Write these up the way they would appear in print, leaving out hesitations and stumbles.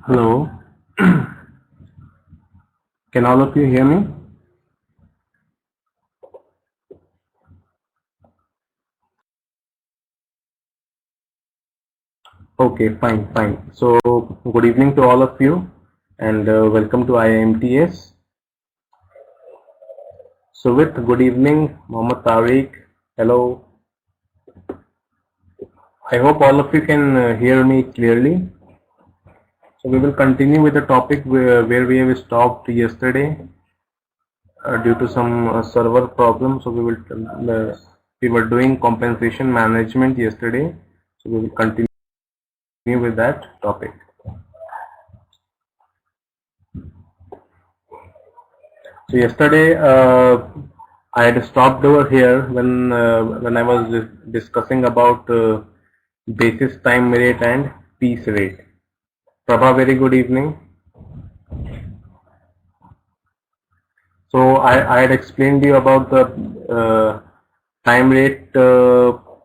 Hello, can all of you hear me? Okay, fine. So, good evening to all of you and welcome to IMTS. So, with good evening, Mohammed Tariq. Hello, I hope all of you can hear me clearly. So, we will continue with the topic where we have stopped yesterday due to some server problem. So, we were doing compensation management yesterday. So, we will continue with that topic. So yesterday I had stopped over here when I was discussing about basis time rate and piece rate. Prabha, very good evening. So I had explained you about the time rate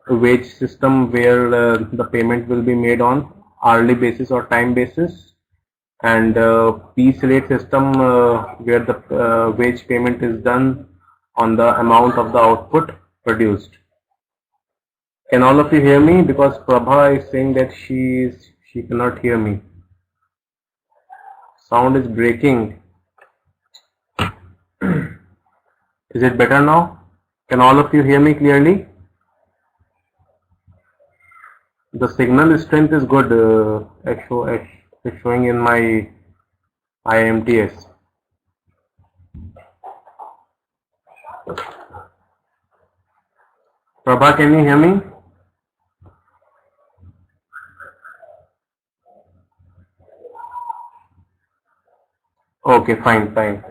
wage system where the payment will be made on hourly basis or time basis, and piece rate system where the wage payment is done on the amount of the output produced. Can all of you hear me? Because Prabha is saying that she cannot hear me. Sound is breaking. Is it better now? Can all of you hear me clearly? The signal strength is good. It's showing in my IMTS. Prabha, can you hear me? Okay, fine.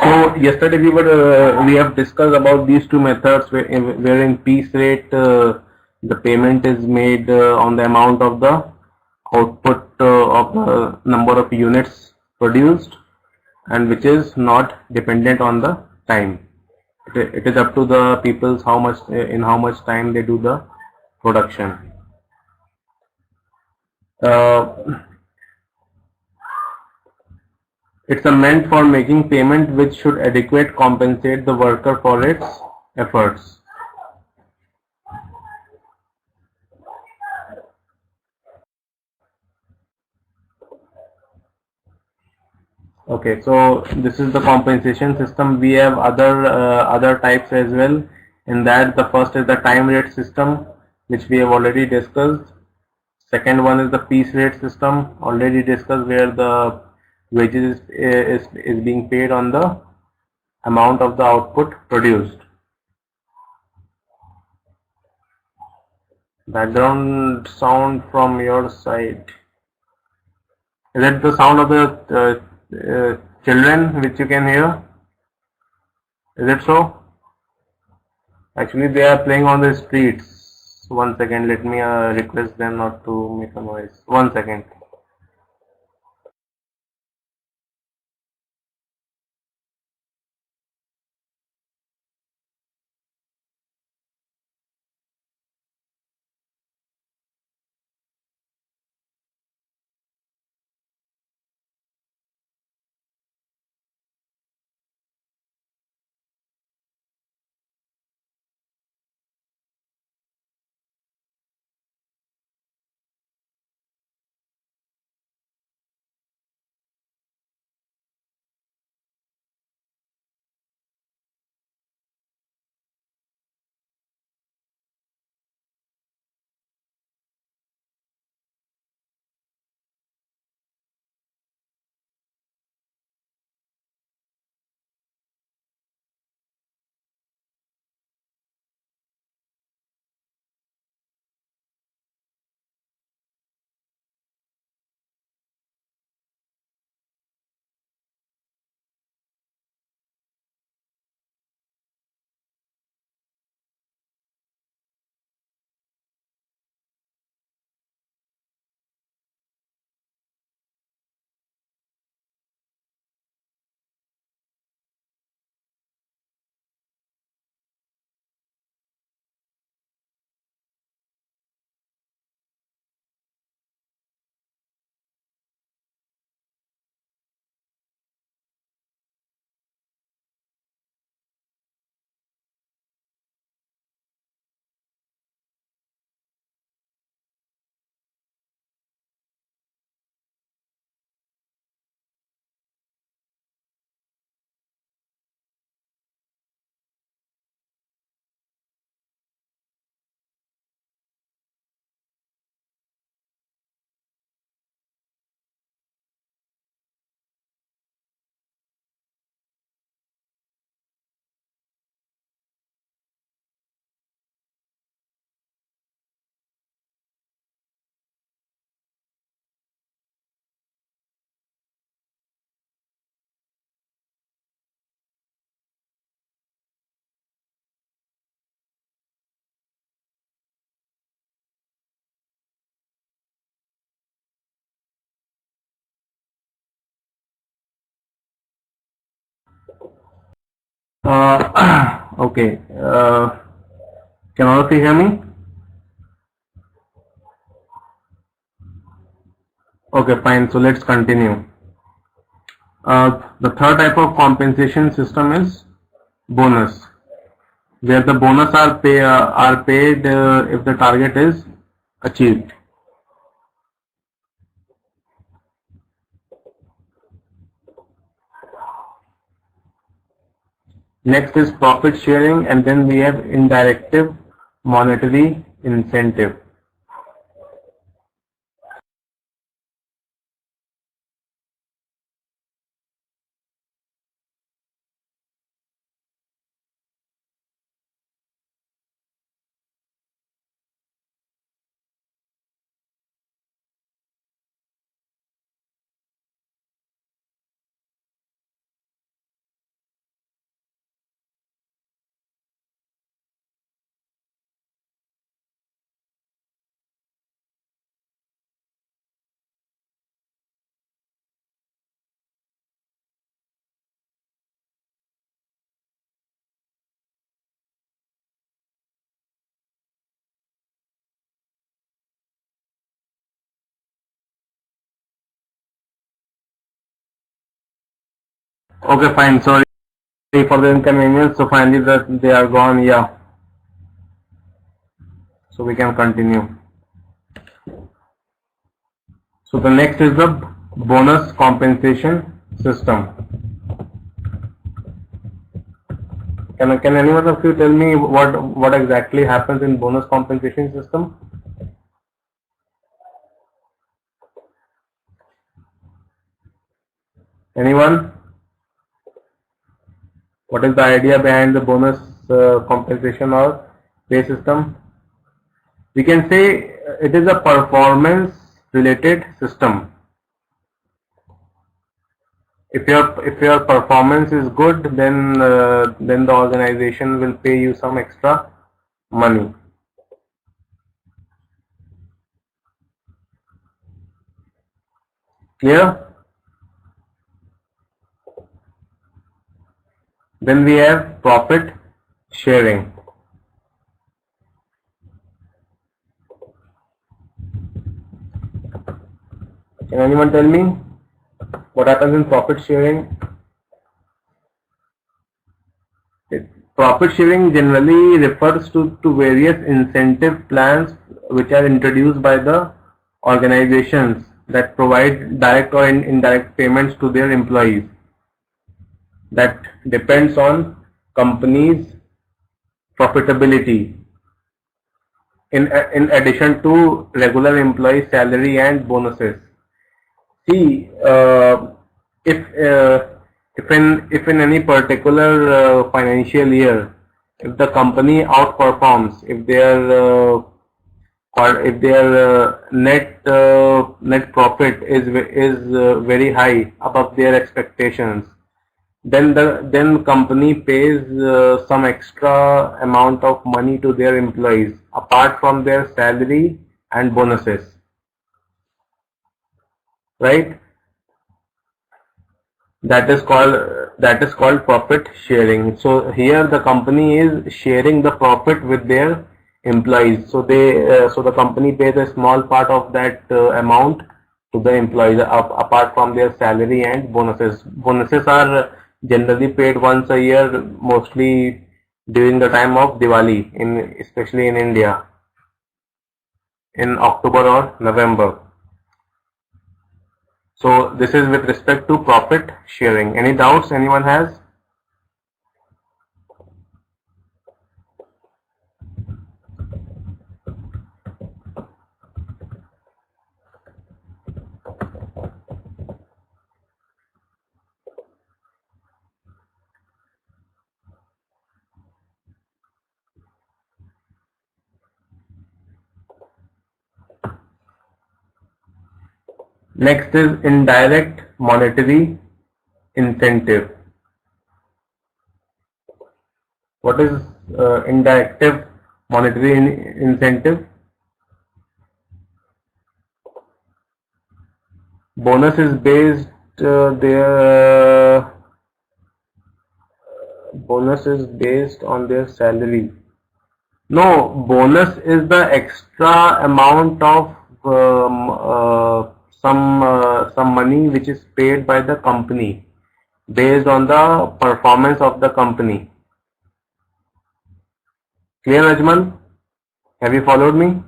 So yesterday we have discussed about these two methods wherein piece rate the payment is made on the amount of the output of the number of units produced, and which is not dependent on the time. It is up to the people's how much in how much time they do the production. Uh, it's a meant for making payment which should adequate compensate the worker for its efforts. Okay, so this is the compensation system. We have other types as well. In that, the first is the time rate system, which we have already discussed. Second one is the piece rate system, already discussed, where the wages is being paid on the amount of the output produced. Background sound from your side. Is it the sound of the children which you can hear? Is it so? Actually, they are playing on the streets. One second, let me request them not to make a noise. One second. Okay. Can all of you hear me? Okay, fine. So let's continue. The third type of compensation system is bonus, where the bonus are paid if the target is achieved. Next is profit sharing, and then we have indirect monetary incentive. Okay, fine. Sorry for the inconvenience. So finally that they are gone. Yeah. So we can continue. So the next is the bonus compensation system. Can anyone of you tell me what exactly happens in bonus compensation system? Anyone? What is the idea behind the bonus compensation or pay system? We can say it is a performance related system. If your performance is good, then the organization will pay you some extra money. Clear? Then we have profit sharing. Can anyone tell me what happens in profit sharing? Profit sharing generally refers to various incentive plans which are introduced by the organizations that provide direct or indirect payments to their employees. That depends on companies' profitability in addition to regular employee salary and bonuses. See, if if in any particular financial year, if the company outperforms, if their net profit is very high above their expectations, then company pays some extra amount of money to their employees apart from their salary and bonuses, right? That is called profit sharing. So here the company is sharing the profit with their employees. So the company pays a small part of that amount to the employees apart from their salary and bonuses. Bonuses are generally paid once a year, mostly during the time of Diwali, especially in India, in October or November. So this is with respect to profit sharing. Any doubts anyone has? Next is indirect monetary incentive. What is indirect monetary incentive? Bonus is based there. bonus is based on their salary. No, bonus is the extra amount of some money which is paid by the company based on the performance of the company. Clear, Ajmal? Have you followed me?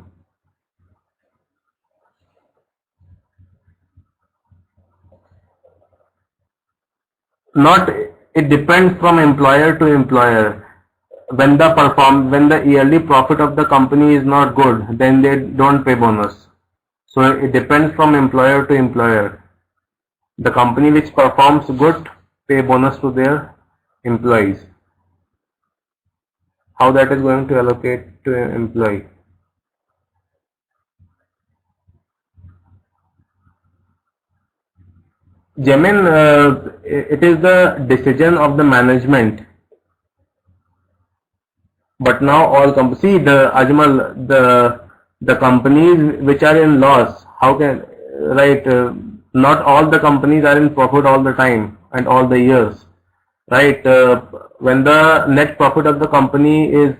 Not, it depends from employer to employer. When the yearly profit of the company is not good, then they don't pay bonus. So it depends from employer to employer. The company which performs good pay bonus to their employees. How that is going to allocate to an employee? Jamin, it is the decision of the management. But now all see the Ajmal, the companies which are in loss, how can, right? Not all the companies are in profit all the time and all the years, right? When the net profit of the company is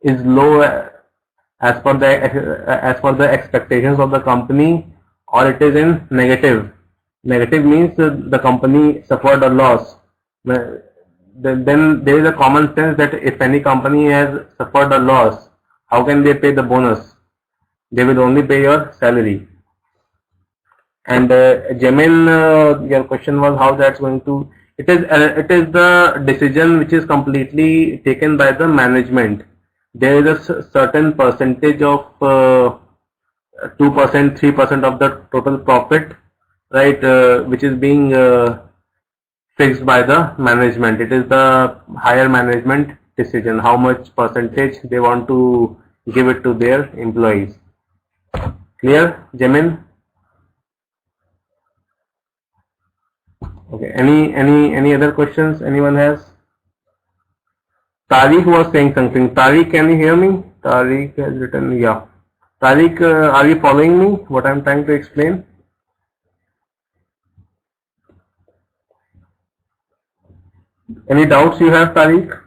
low as per the expectations of the company, or it is in negative. Negative means the company suffered a loss. Then there is a common sense that if any company has suffered a loss, how can they pay the bonus? They will only pay your salary. And Jamin, your question was how that's going to. It is the decision which is completely taken by the management. There is a certain percentage of 2%, 3% of the total profit, right, which is being fixed by the management. It is the higher management decision how much percentage they want to give it to their employees. Clear, Jamin? Okay. Any other questions anyone has? Tariq was saying something. Tariq, can you hear me? Tariq has written, yeah. Tariq, are you following me? What I'm trying to explain? Any doubts you have, Tariq?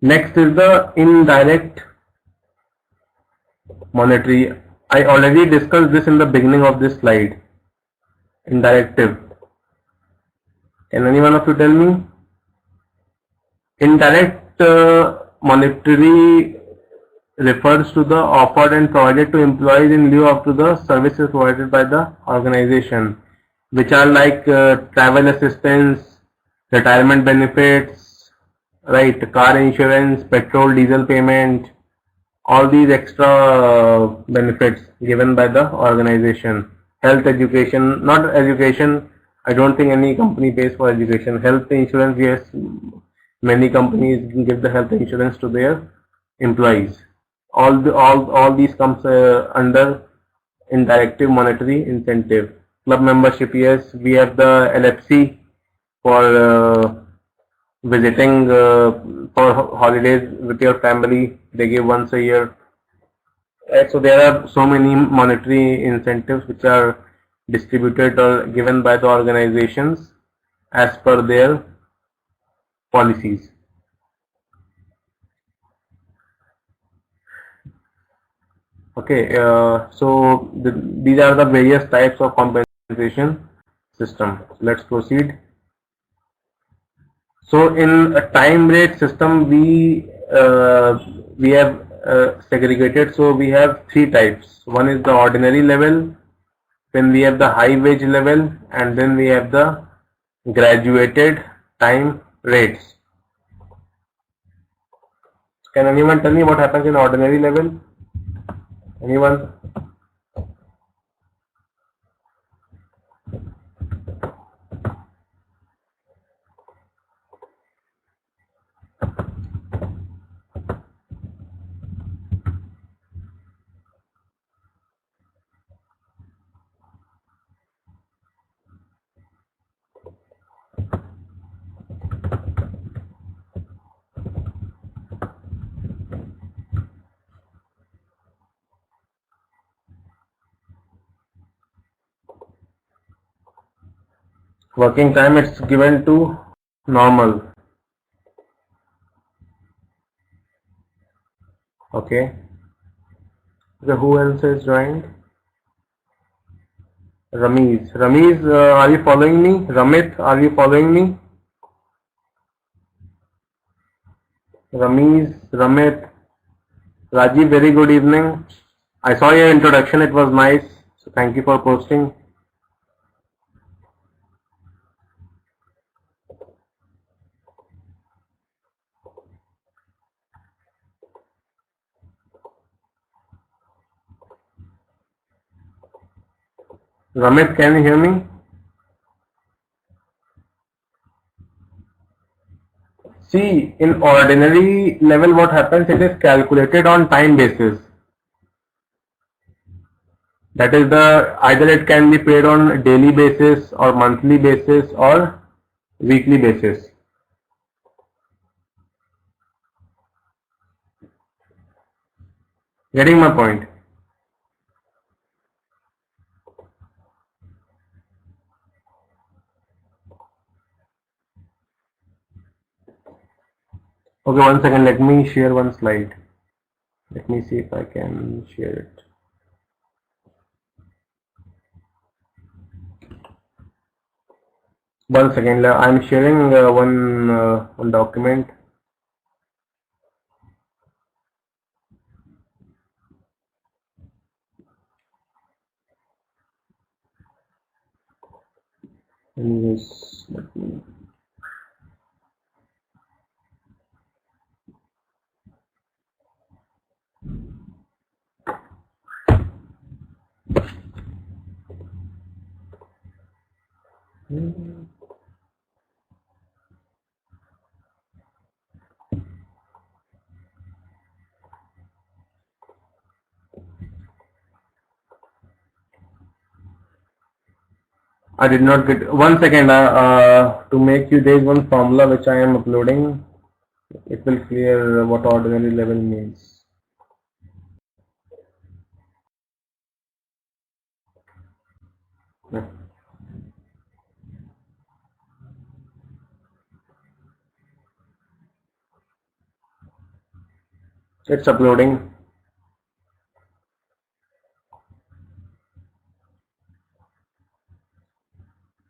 Next is the indirect monetary. I already discussed this in the beginning of this slide. Indirective. Can any one of you tell me? Indirect monetary refers to the offered and provided to employees in lieu of to the services provided by the organization, which are like travel assistance, retirement benefits, right, car insurance, petrol, diesel payment, all these extra benefits given by the organization. Health, education, not education. I don't think any company pays for education. Health insurance, yes, many companies give the health insurance to their employees. All these comes under indirective monetary incentive. Club membership, yes, we have the LFC for visiting for holidays with your family. They give once a year. Right, so there are so many monetary incentives which are distributed or given by the organizations as per their policies. Okay, so these are the various types of compensation system. Let's proceed. So in a time rate system, we have segregated. So we have three types. One is the ordinary level, then we have the high wage level, and then we have the graduated time rates. Can anyone tell me what happens in ordinary level? Anyone? Working time it's given to normal. Okay. So who else has joined? Ramiz. Ramiz, are you following me? Ramit, are you following me? Ramiz, Ramit, Rajiv, very good evening. I saw your introduction, it was nice. So thank you for posting. Ramit, can you hear me? See, in ordinary level what happens, it is calculated on time basis. That is either it can be paid on daily basis or monthly basis or weekly basis. Getting my point? Okay, 1 second, let me share one slide. Let me see if I can share it. One second, I'm sharing one document. Anyways, let me. I did not get. 1 second. To make you, there is one formula which I am uploading. It will clear what ordinary level means. It's uploading.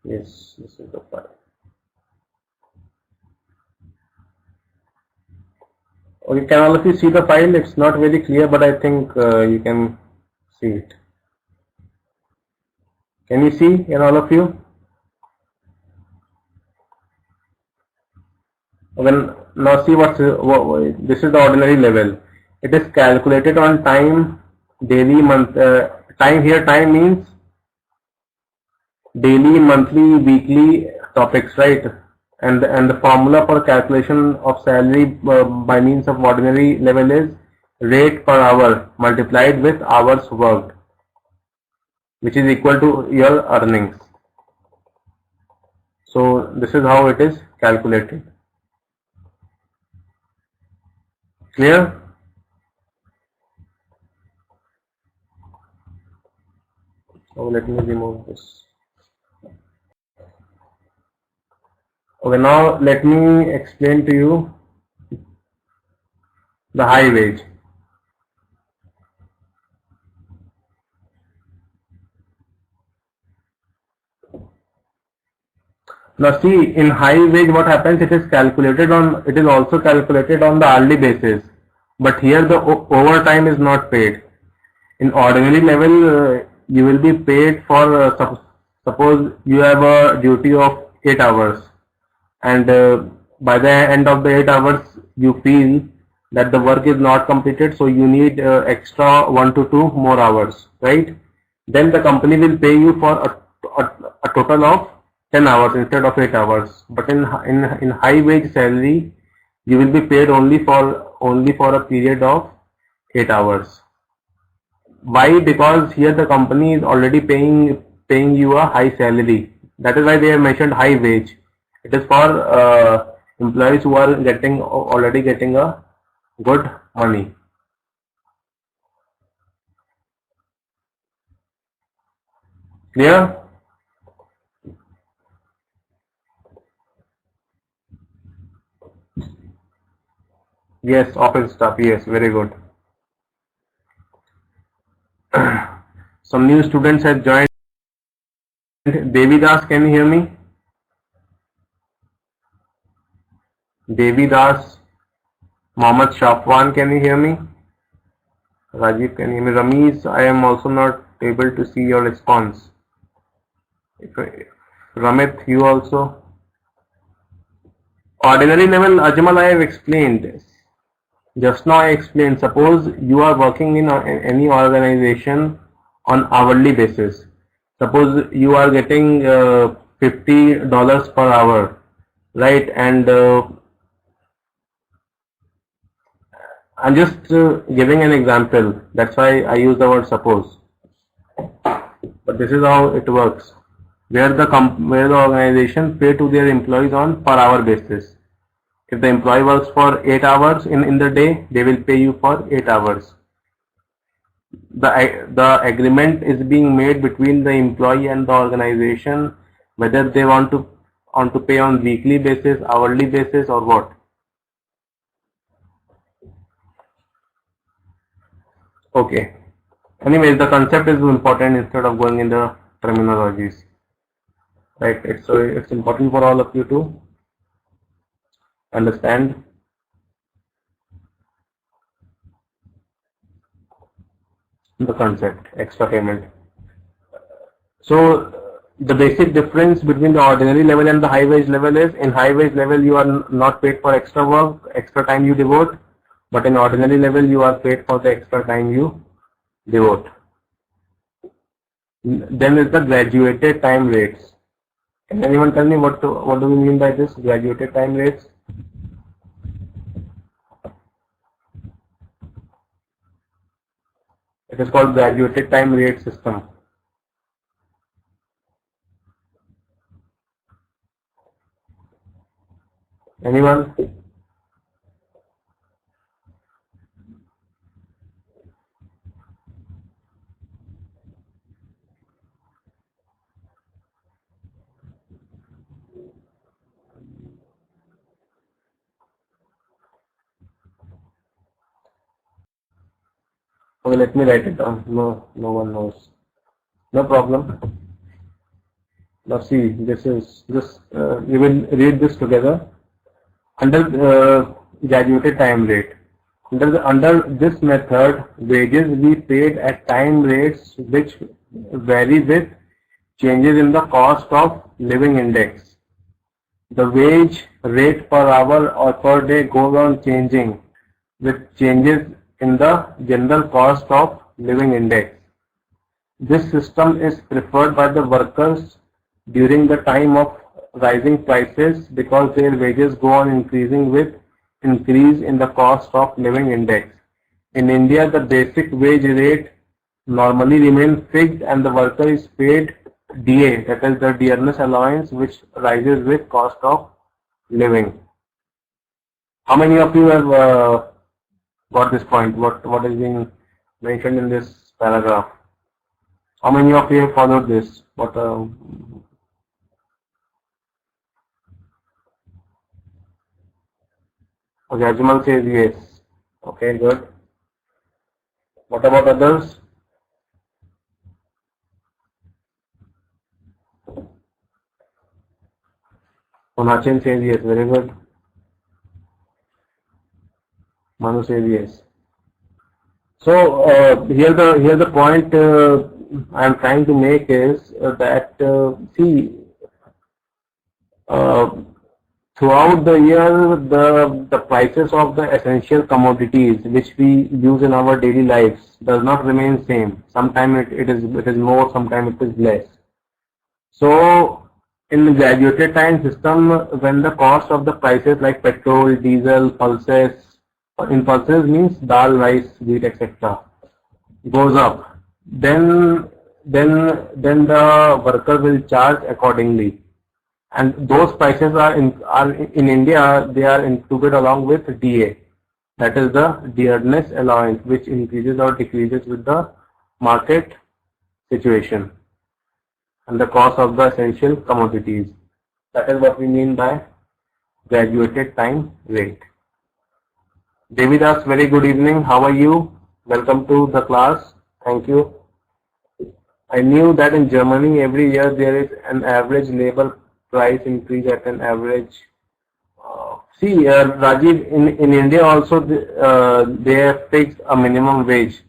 Yes, this is the file. Okay, can all of you see the file? It's not very clear, but I think you can see it. Can you see, in all of you? When now see this is the ordinary level. It is calculated on time, daily, month. Time here, time means daily, monthly, weekly topics, right? And the formula for calculation of salary by means of ordinary level is rate per hour multiplied with hours worked, which is equal to your earnings. So this is how it is calculated. Clear? So let me remove this. Okay, now let me explain to you the high wage. Now see, in high wage what happens, it is also calculated on the hourly basis. But here the overtime is not paid. In ordinary level, you will be paid for, suppose you have a duty of 8 hours, and by the end of the 8 hours you feel that the work is not completed, so you need extra 1 to 2 more hours, right? Then the company will pay you for a total of 10 hours instead of 8 hours. But in high wage salary, you will be paid only for a period of 8 hours. Why? Because here the company is already paying you a high salary. That is why they have mentioned high wage. It is for employees who are already getting a good money. Clear? Yes, office stuff. Yes, very good. Some new students have joined. Devidas, can you hear me? Devidas, Mohammed Shafwan, can you hear me? Rajiv, can you hear me? Ramesh, I am also not able to see your response. Ramit, you also. Ordinary level, Ajmal, I have explained. Just now I explained, suppose you are working in any organization on hourly basis. Suppose you are getting $50 per hour, right? And I'm just giving an example. That's why I use the word suppose. But this is how it works. Where the organization pay to their employees on per hour basis. If the employee works for 8 hours in the day, they will pay you for 8 hours. The agreement is being made between the employee and the organization whether they want to pay on weekly basis, hourly basis, or what. Okay. Anyways, the concept is important instead of going in the terminologies. Right. It's important for all of you to understand the concept, extra payment. So the basic difference between the ordinary level and the high wage level is, in high wage level you are not paid for extra work, extra time you devote, but in ordinary level you are paid for the extra time you devote. Then is the graduated time rates. Can anyone tell me what do we mean by this graduated time rates? It is called graduated time rate system. Anyone? Okay, let me write it down. No one knows. No problem. Now see, this is just we will read this together. Under graduated time rate. Under this method, wages be paid at time rates which vary with changes in the cost of living index. The wage rate per hour or per day goes on changing with changes in the general cost of living index. This system is preferred by the workers during the time of rising prices because their wages go on increasing with increase in the cost of living index. In India, the basic wage rate normally remains fixed and the worker is paid DA, that is the dearness allowance, which rises with cost of living. How many of you have got this point? What is being mentioned in this paragraph? How many of you have followed this? What? Okay, Ajmal says yes. Okay, good. What about others? Onachin says yes. Very good. Manu says yes. So here the point I am trying to make is that see. Throughout the year, the prices of the essential commodities which we use in our daily lives does not remain same. Sometimes it is more, sometimes it is less. So in the graduated time system, when the cost of the prices like petrol, diesel, pulses, in pulses means dal, rice, wheat, etc. goes up, then the worker will charge accordingly. And those prices are in India, they are included along with DA. That is the dearness allowance, which increases or decreases with the market situation and the cost of the essential commodities. That is what we mean by graduated time rate. Devidas, very good evening. How are you? Welcome to the class. Thank you. I knew that in Germany every year there is an average labor price increase at an average. Rajiv, in India also they have fixed a minimum wage.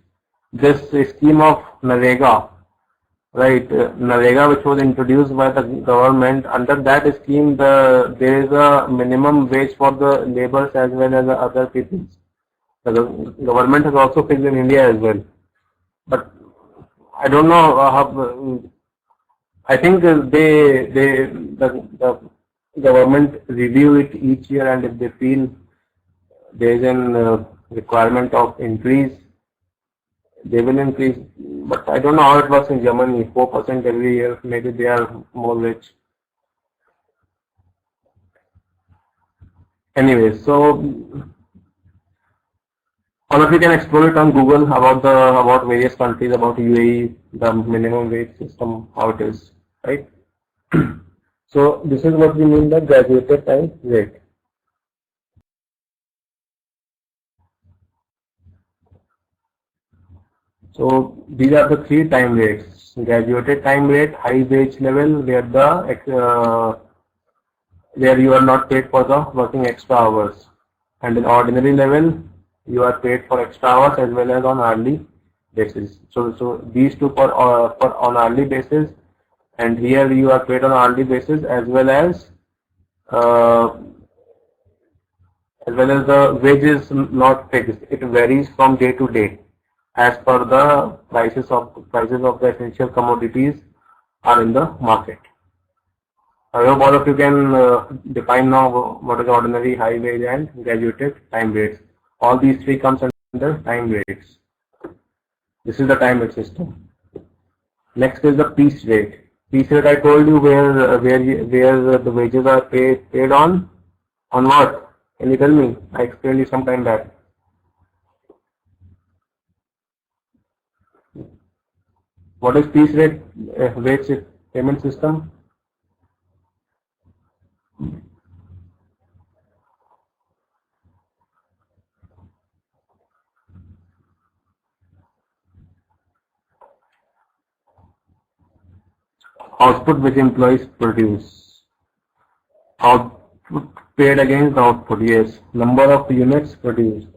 This scheme of Narega, right? Narega, which was introduced by the government, under that scheme, there is a minimum wage for the laborers as well as the other people. The government has also fixed in India as well. But I don't know how. I think the government review it each year, and if they feel there is an requirement of increase, they will increase. But I don't know how it works in Germany. 4% every year. Maybe they are more rich. Anyway, so all of you can explore it on Google about various countries, about UAE, the minimum wage system, how it is, right? So this is what we mean by graduated time rate. So these are the three time rates: graduated time rate, high wage level, where you are not paid for the working extra hours, and in ordinary level you are paid for extra hours as well as on hourly basis. So these two for on hourly basis, and here you are paid on hourly basis as well as the wage is not fixed. It varies from day to day as per the prices of the essential commodities are in the market. I hope all of you can define now what is ordinary, high wage and graduated time rates. All these three comes under time rates. This is the time rate system. Next is the piece rate. Piece rate, I told you where the wages are paid on what? Can you tell me? I explained you some time back. What is piece rate wage payment system? Output which employees produce. Output paid against output, yes. Number of units produced.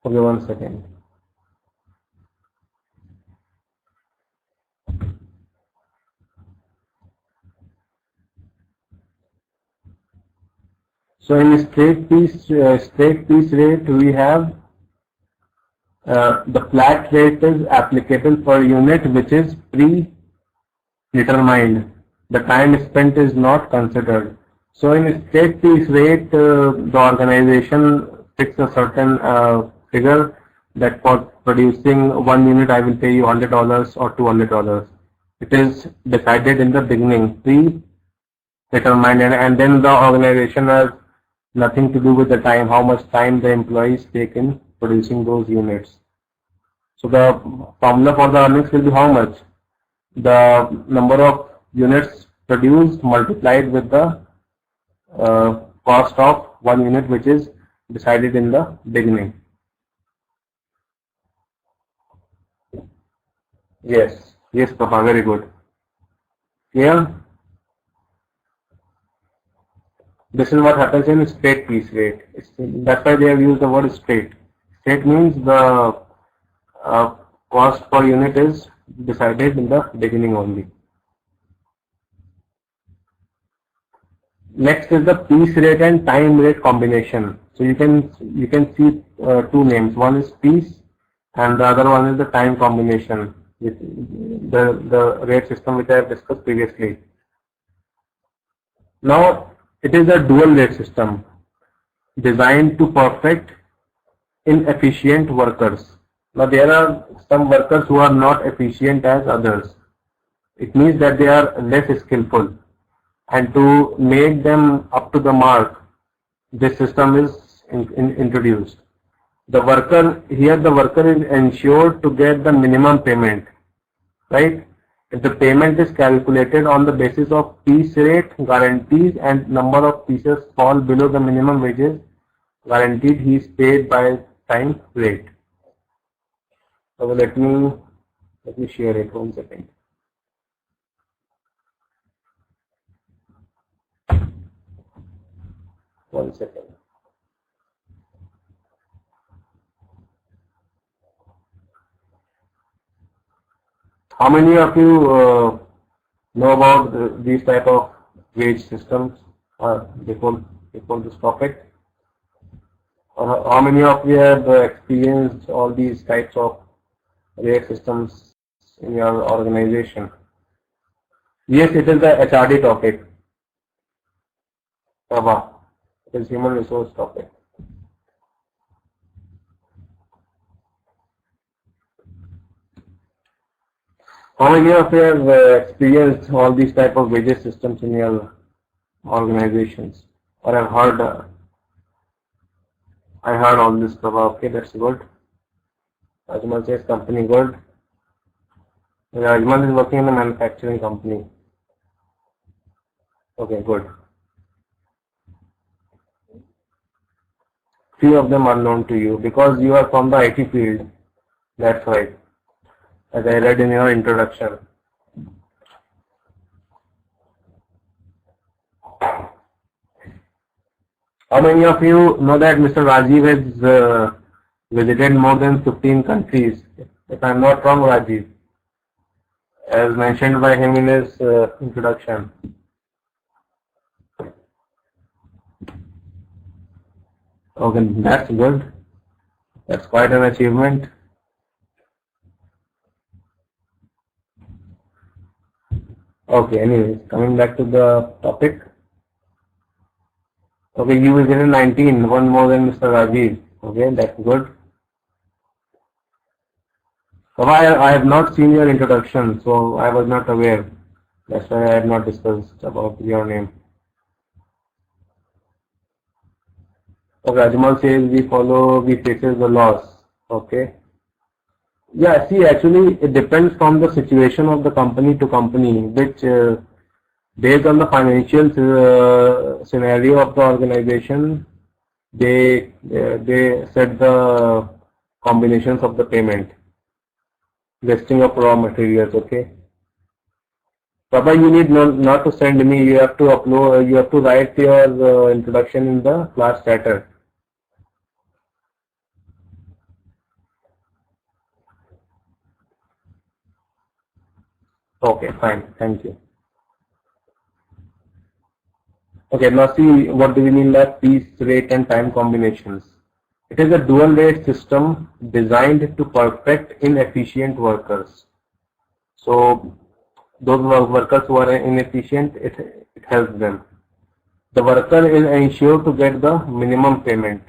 Okay, 1 second. So in straight piece rate, we have the flat rate is applicable per unit, which is pre-determined. The time spent is not considered. So in straight piece rate, the organization fixes a certain figure that for producing 1 unit, I will pay you $100 or $200. It is decided in the beginning, pre-determined, and then the organization has nothing to do with the time, how much time the employees take in producing those units. So the formula for the earnings will be how much? The number of units produced multiplied with the cost of 1 unit, which is decided in the beginning. Yes, Papa, very good. Clear? This is what happens in straight piece rate. That's why they have used the word straight. Straight means the cost per unit is decided in the beginning only. Next is the piece rate and time rate combination. So you can see two names. One is piece, and the other one is the time combination. The rate system which I have discussed previously. Now it is a dual rate system designed to perfect inefficient workers. Now there are some workers who are not efficient as others. It means that they are less skillful. and to make them up to the mark, this system is introduced. The worker is ensured to get the minimum payment, right? If the payment is calculated on the basis of piece rate, guarantees, and number of pieces fall below the minimum wages guaranteed, he is paid by time rate. So let me share it 1 second. How many of you know about these type of wage systems before this topic? How many of you have experienced all these types of wage systems in your organization? Yes, it is the HRD topic. It is human resource topic. How many of you have experienced all these type of wages systems in your organizations, or have heard? I heard all this, Prabha. Okay, that's good. Ajmal says company good. Ajmal is working in a manufacturing company. Okay, good. Few of them are known to you because you are from the IT field. That's right. As I read in your introduction. How many of you know that Mr. Rajiv has visited more than 15 countries? If I am not wrong, Rajiv, as mentioned by him in his introduction. Okay, that's good. That's quite an achievement. Okay, anyways, coming back to the topic. Okay, you visited 19, one more than Mr. Rajiv. Okay, that's good. So I have not seen your introduction, so I was not aware. That's why I have not discussed about your name. Okay, Ajmal says we faces the loss. Okay. Yeah, see, actually, it depends from the situation of the company to company, which based on the financial scenario of the organization, they set the combinations of the payment, listing of raw materials. Okay. Baba, you need not to send me. You have to upload. You have to write your introduction in the class chatter. Okay, fine. Thank you. Okay, now see, what do we mean by piece rate and time combinations? It is a dual rate system designed to perfect inefficient workers. So those workers who are inefficient, it helps them. The worker is ensured to get the minimum payment.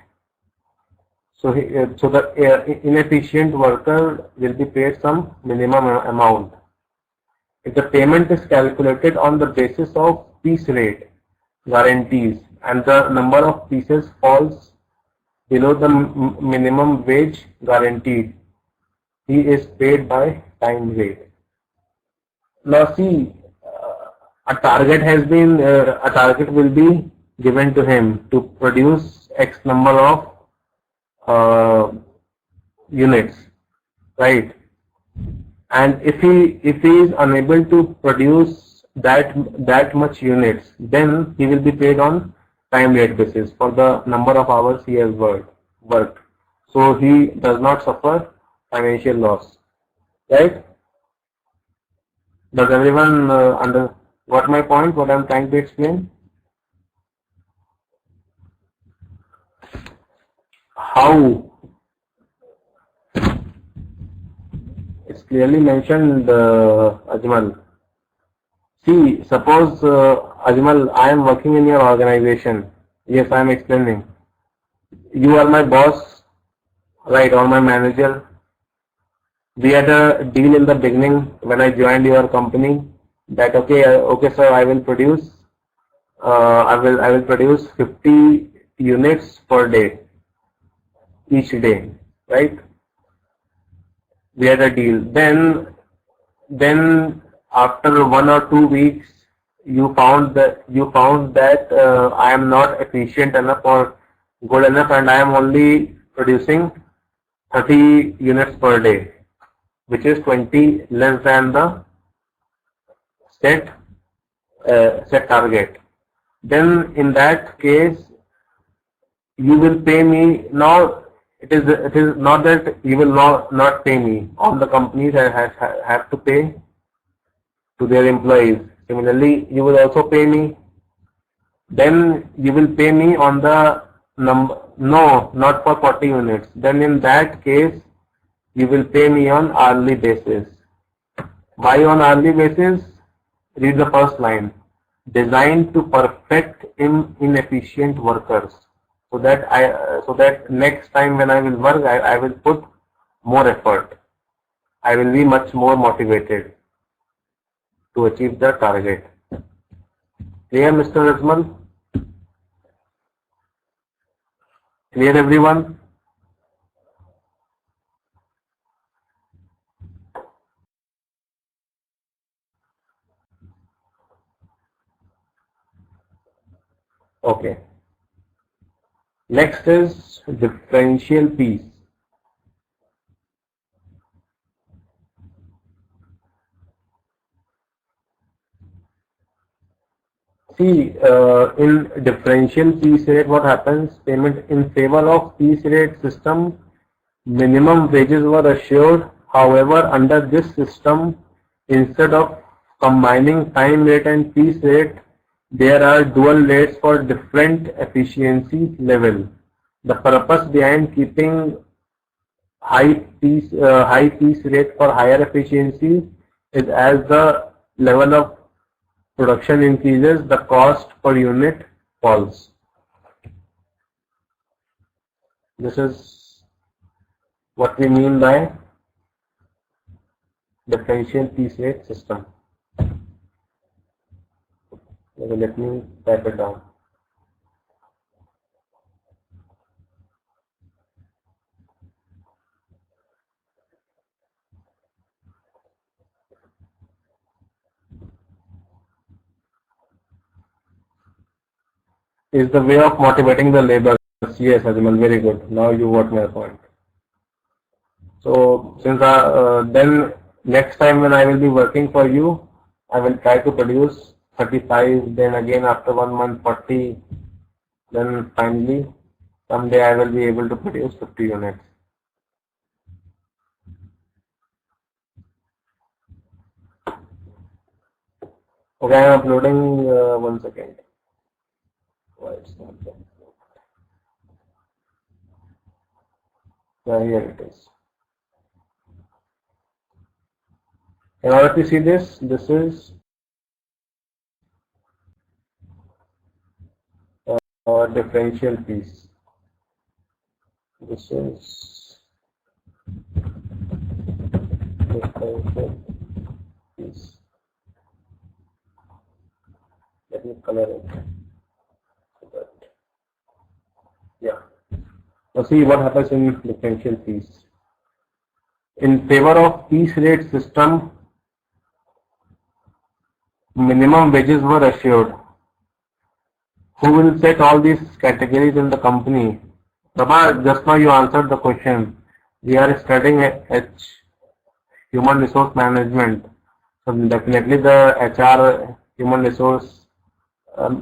So the inefficient worker will be paid some minimum amount. If the payment is calculated on the basis of piece rate, guarantees, and the number of pieces falls below the minimum wage guaranteed, he is paid by time rate. Now see, a target will be given to him to produce X number of units, right? And if he is unable to produce that much units, then he will be paid on time rate basis for the number of hours he has worked. So he does not suffer financial loss, right? Does everyone got my point? What I am trying to explain? How? It's clearly mentioned, Ajmal. See, suppose, Ajmal, I am working in your organization. Yes, I am explaining. You are my boss, right, or my manager. We had a deal in the beginning when I joined your company that okay sir, I will produce I will produce 50 units per day, each day, right? We had a deal. Then after 1 or 2 weeks, you found that I am not efficient enough or good enough, and I am only producing 30 units per day, which is 20 less than the set set target. Then in that case, you will pay me now. It is not that you will not pay me. All the companies have to pay to their employees. Similarly, you will also pay me. Then you will pay me on the number. No, not for 40 units. Then in that case, you will pay me on hourly basis. Why on hourly basis? Read the first line. Designed to perfect inefficient workers. So that next time when I will work, I will put more effort. I will be much more motivated to achieve the target. Clear, Mr. Rajmal? Clear, everyone? Okay. Next is differential piece. See, in differential piece rate, what happens? Payment in favor of piece rate system, minimum wages were assured. However, under this system, instead of combining time rate and piece rate, there are dual rates for different efficiency level. The purpose behind keeping high piece rate for higher efficiency is as the level of production increases, the cost per unit falls. This is what we mean by differential piece rate system. Okay, let me type it down. Is the way of motivating the labor. Yes, Ajmal, very good. Now you got my point. So since then next time when I will be working for you, I will try to produce 35, then again after 1 month 40, then finally someday I will be able to produce 50 units. Okay, I am uploading 1 second. Why it's not there? Here it is. In order to see this is differential piece. This is differential piece. Let me color it. Yeah. Now see what happens in differential piece. In favor of piece rate system, minimum wages were assured. Who will set all these categories in the company? Prabha, just now you answered the question. We are studying human resource management. So definitely the HR human resource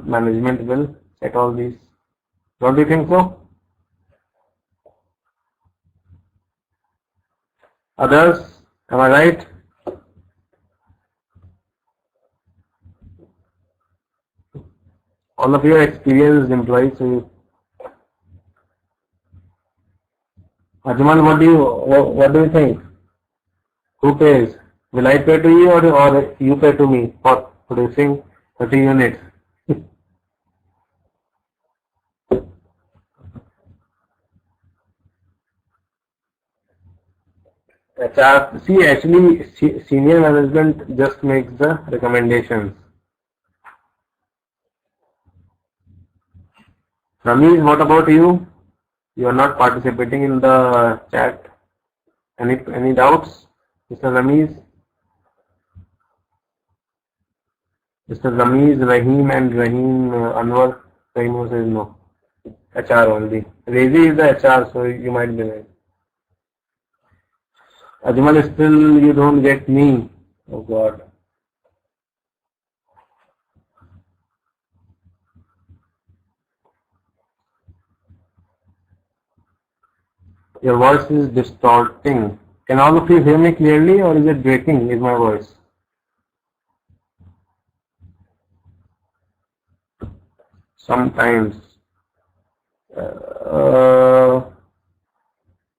management will set all these. Don't you think so? Others, am I right? All of you are experienced employees. So Ajmal, what do you think? Who pays? Will I pay to you or you pay to me for producing 30 units? HR, see, actually, senior management just makes the recommendations. Ramesh, what about you? You are not participating in the chat. Any doubts, Mr. Ramesh? Mr. Ramesh, Rahim and Rahim Anwar. Rahim says no. HR only. Rezi is the HR, so you might be right. Ajmal, still you don't get me. Oh God. Your voice is distorting. Can all of you hear me clearly, or is it breaking? Is my voice? Sometimes.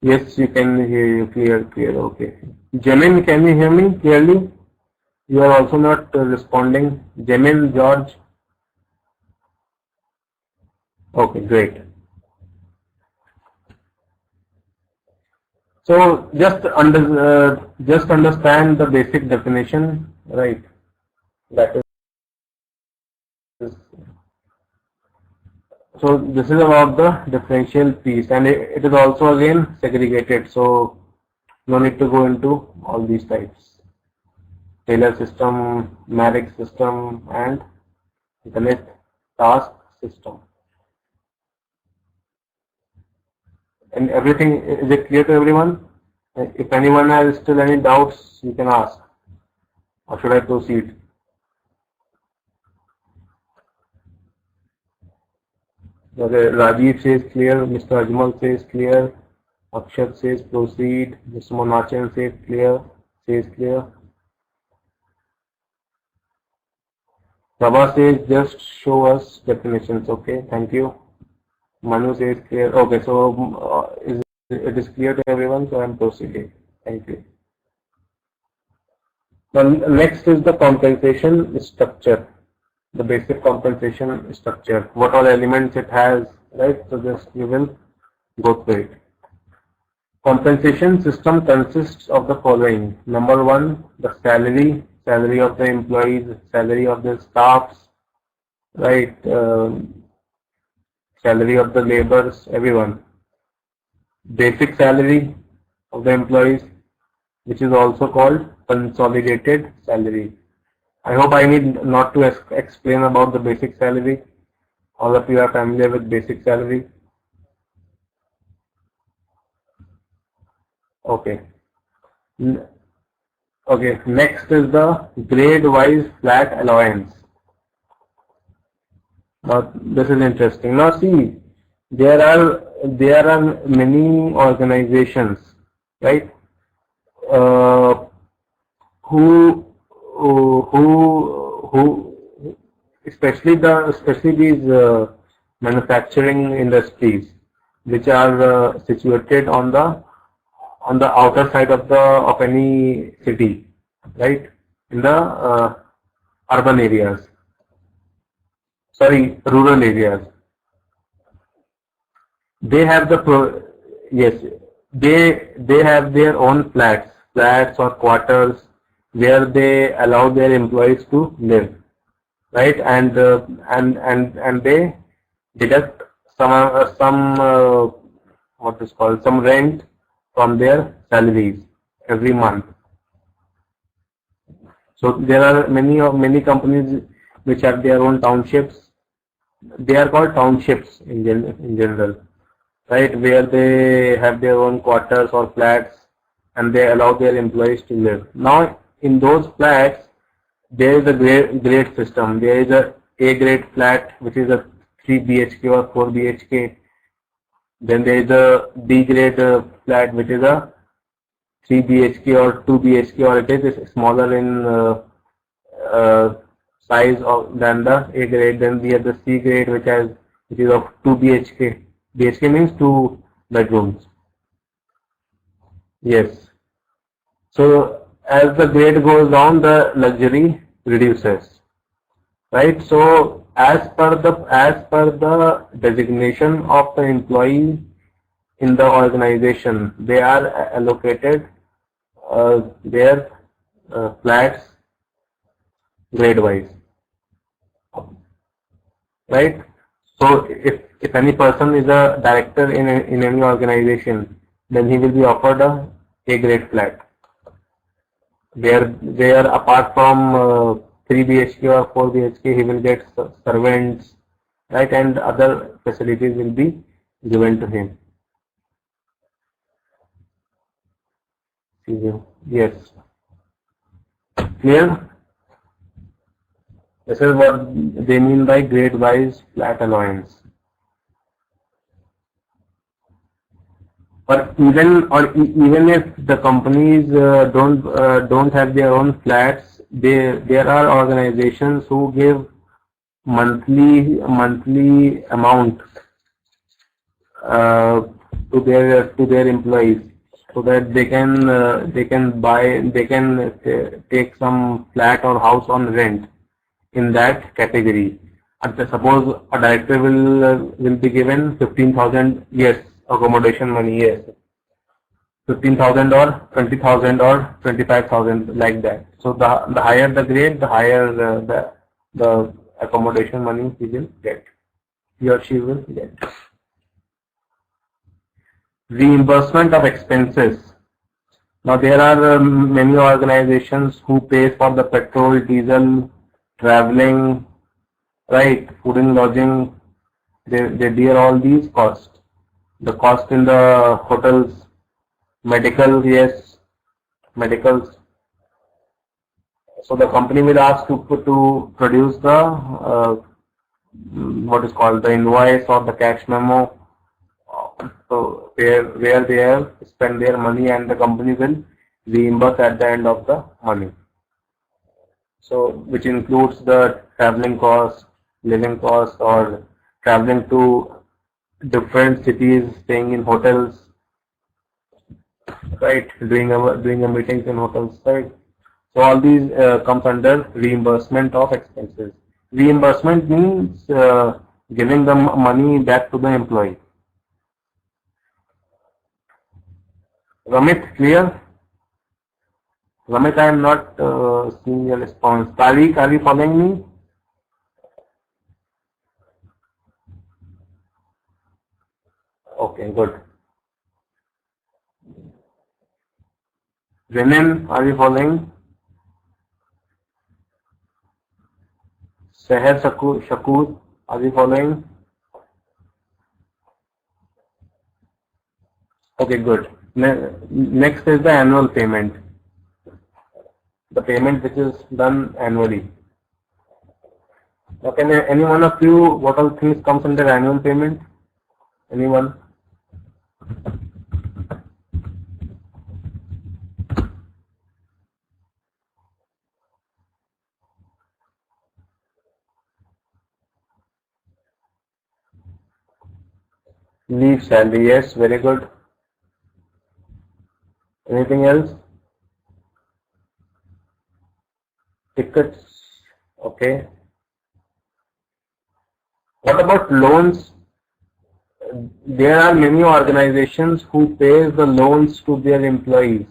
Yes, you can hear you clear. Okay. Jamin, can you hear me clearly? You are also not responding. Jamin, George. Okay, great. So just understand the basic definition, right? That is. So this is about the differential piece, and it is also again segregated. So no need to go into all these types: Taylor system, Marek system, and Ganit task system. And everything, is it clear to everyone? If anyone has still any doubts, you can ask. Or should I proceed? Okay, Rajiv says clear, Mr. Ajmal says clear, Akshat says proceed, Mr. Monachan says clear, Prabha says just show us definitions. Okay, thank you. Manu says clear. Okay, so it is clear to everyone, so I am proceeding. Thank you. Now next is the compensation structure. The basic compensation structure, what all elements it has, right? So just you will go through it. Compensation system consists of the following. Number one, the salary of the employees, salary of the staffs, right? Salary of the laborers, everyone. Basic salary of the employees, which is also called consolidated salary. I hope I need not to explain about the basic salary. All of you are familiar with basic salary. Okay. Okay. Next is the grade-wise flat allowance. Now this is interesting. Now see, there are many organizations, right? Who especially these manufacturing industries which are situated on the outer side of any city, right, in the urban areas, sorry, rural areas. They have they have their own flats or quarters where they allow their employees to live, right? And they deduct some what is called some rent from their salaries every month. So there are many companies which have their own townships. They are called townships in general, right? Where they have their own quarters or flats, and they allow their employees to live. Now, in those flats, there is a grade system. There is a grade flat, which is a 3 BHK or 4 BHK. Then there is a B grade flat, which is a 3 BHK or 2 BHK, or it is smaller in size than the A grade. Then we have the C grade, which is of 2 BHK. BHK means 2 bedrooms. Yes. So as the grade goes down, the luxury reduces, right? So as per the designation of the employee in the organization, they are allocated their flats grade wise, right? So if if any person is a director in any organization, then he will be offered a A-grade flat. Where apart from 3 BHK or 4 BHK, he will get servants, right, and other facilities will be given to him. Yes. Clear? This is what they mean by grade-wise flat allowance. Or even if the companies don't have their own flats, there are organizations who give monthly amount to their employees, so that they can take some flat or house on rent in that category. Suppose a director will be given 15,000, yes, accommodation money, yes, 15,000 or 20,000 or 25,000, like that. So the higher the grade, the higher the accommodation money he will get, he or she will get. Reimbursement of expenses. Now there are many organizations who pay for the petrol, diesel, traveling, right, food and lodging. They bear all these costs. The cost in the hotels, medical, yes, medicals. So the company will ask to produce the what is called the invoice or the cash memo. So where they have spent their money, and the company will reimburse at the end of the money. So which includes the traveling cost, living cost, or traveling to different cities, staying in hotels, right, doing a meetings in hotels, right. So all these comes under reimbursement of expenses. Reimbursement means giving the money back to the employee. Ramit, clear? Ramit, I am not seeing your response. Tariq, are you following me? Okay, good. Renan, are you following? Seher Shakur, are you following? Okay, good. Next is the annual payment. The payment which is done annually. Okay, any one of you, what all things comes under annual payment? Anyone? Leave salary, yes, very good. Anything else? Tickets, okay. What about loans? There are many organizations who pay the loans to their employees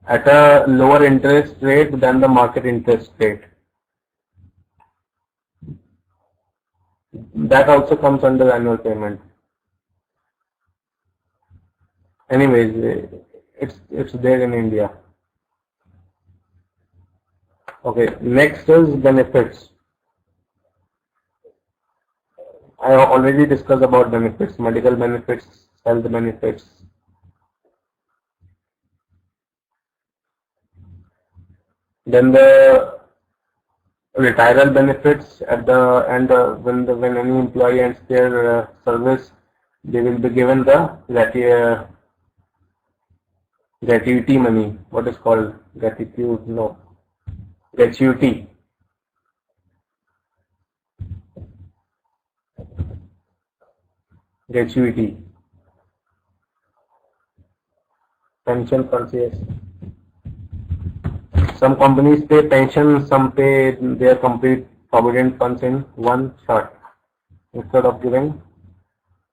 at a lower interest rate than the market interest rate. That also comes under annual payment. Anyways, it's there in India. Okay, next is benefits. I already discussed about benefits, medical benefits, health benefits. Then the retirement benefits at the end, when any employee ends their service, they will be given the gratuity money. What is called gratitude? No, gratuity. Gratuity. Pension funds, yes. Some companies pay pension, some pay their complete provident funds in one shot instead of giving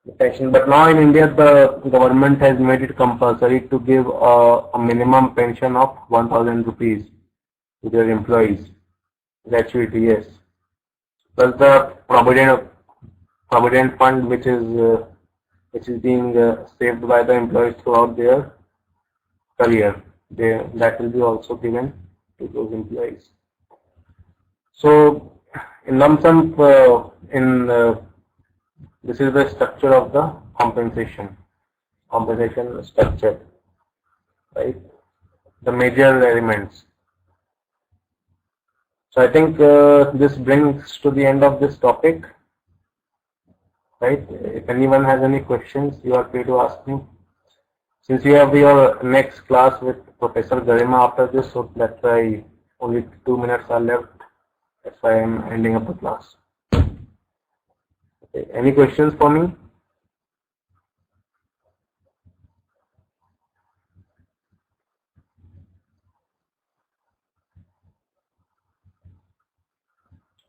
the pension. But now in India, the government has made it compulsory to give a minimum pension of 1,000 rupees to their employees. Gratuity, yes. Plus the provident fund which is being saved by the employees throughout their career. That will be also given to those employees. So in lump sum, this is the structure of the compensation structure, right? The major elements. So I think this brings to the end of this topic, right? If anyone has any questions, you are free to ask me. Since you have your next class with Professor Garima after this, so that's why only 2 minutes are left. That's why I am ending up the class. Okay. Any questions for me?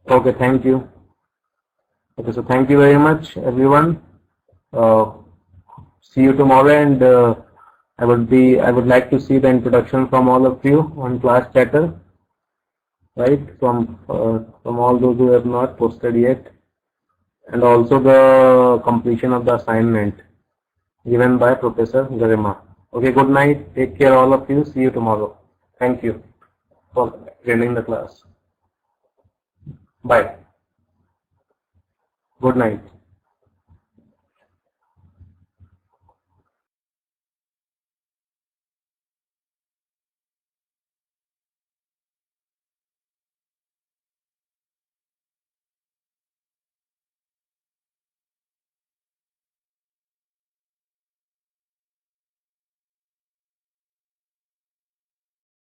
Okay, thank you. Okay, so thank you very much, everyone. See you tomorrow, and I would like to see the introduction from all of you on class chatter, right? From all those who have not posted yet, and also the completion of the assignment given by Professor Garima. Okay, good night. Take care, all of you. See you tomorrow. Thank you for attending the class. Bye. Good night.